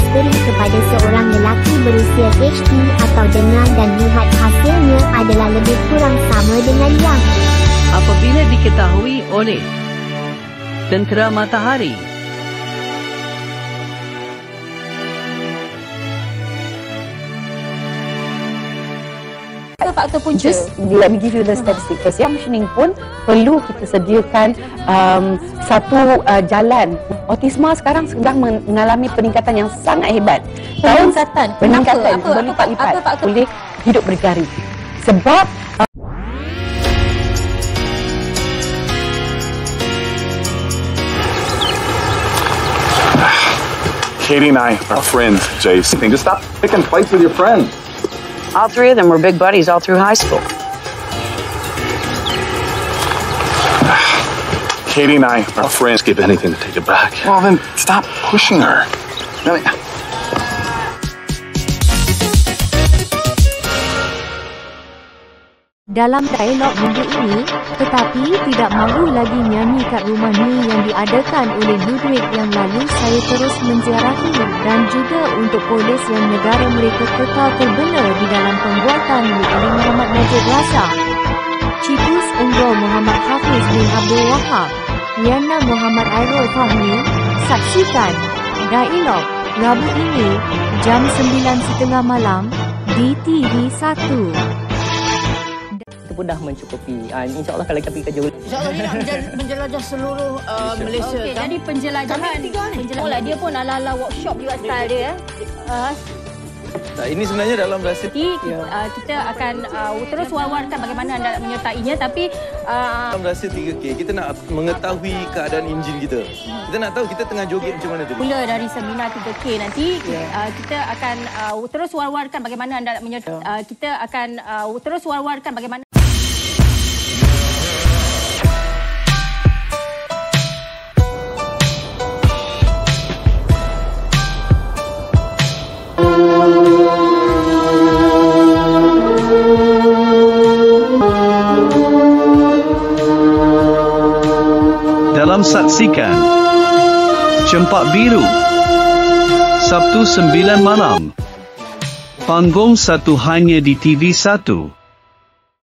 misteri kepada seorang lelaki berusia HD atau dengar dan lihat hasilnya adalah lebih kurang sama dengan yang apabila diketahui oleh tentera matahari. Faktor punca. Just let me give you the statistic first. Yang machining pun perlu kita sediakan satu jalan. Autisma sekarang sedang mengalami peningkatan yang sangat hebat. Peningkatan berlipat-lipat boleh hidup berdikari. Sebab Katie and I are friends, Jace. Just stop picking fights with your friends. All three of them were big buddies all through high school. Katie and I are friends. Give anything to take it back. Well, then stop pushing her. Dalam dialog minggu ini, tetapi tidak mahu lagi nyanyi kat rumah ni yang diadakan oleh Ludwig yang lalu saya terus menziarahi dan juga untuk polis yang negara mereka kekal terbela di dalam pembuatan oleh Muhammad Najib Razak, Citus Unggul Muhammad Hafiz bin Abdul Wahab, Yana Muhammad Airul Fahmi. Saksikan dialog Rabu ini jam 9.30 malam di TV1. Pun dah mencukupi. InsyaAllah kalau kita pergi kerja InsyaAllah dia nak menjelajah seluruh Malaysia. Okey, jadi penjelajahan. Dia pun ala-ala workshop juga style dia. Ini sebenarnya dalam rahsia. Kita akan terus war-warkan bagaimana anda nak menyertainya, tapi dalam rahsia 3K, kita nak mengetahui keadaan enjin kita. Kita nak tahu kita tengah joget macam mana tadi. Mula dari seminar 3K nanti, kita akan terus war-warkan bagaimana anda nak menyertai. Kita akan terus war-warkan bagaimana. Dalam saksikan Cempak Biru Sabtu 9 malam, panggung 1 hanya di TV1.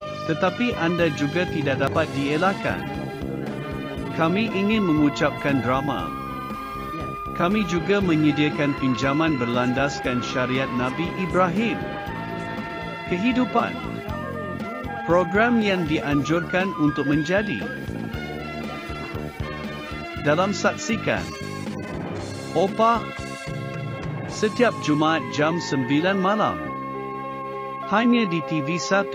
Tetapi anda juga tidak dapat dielakkan. Kami ingin mengucapkan drama. Kami juga menyediakan pinjaman berlandaskan syariat Nabi Ibrahim. Kehidupan, program yang dianjurkan untuk menjadi. Dalam saksikan Opa setiap Jumaat jam 9 malam hanya di TV1.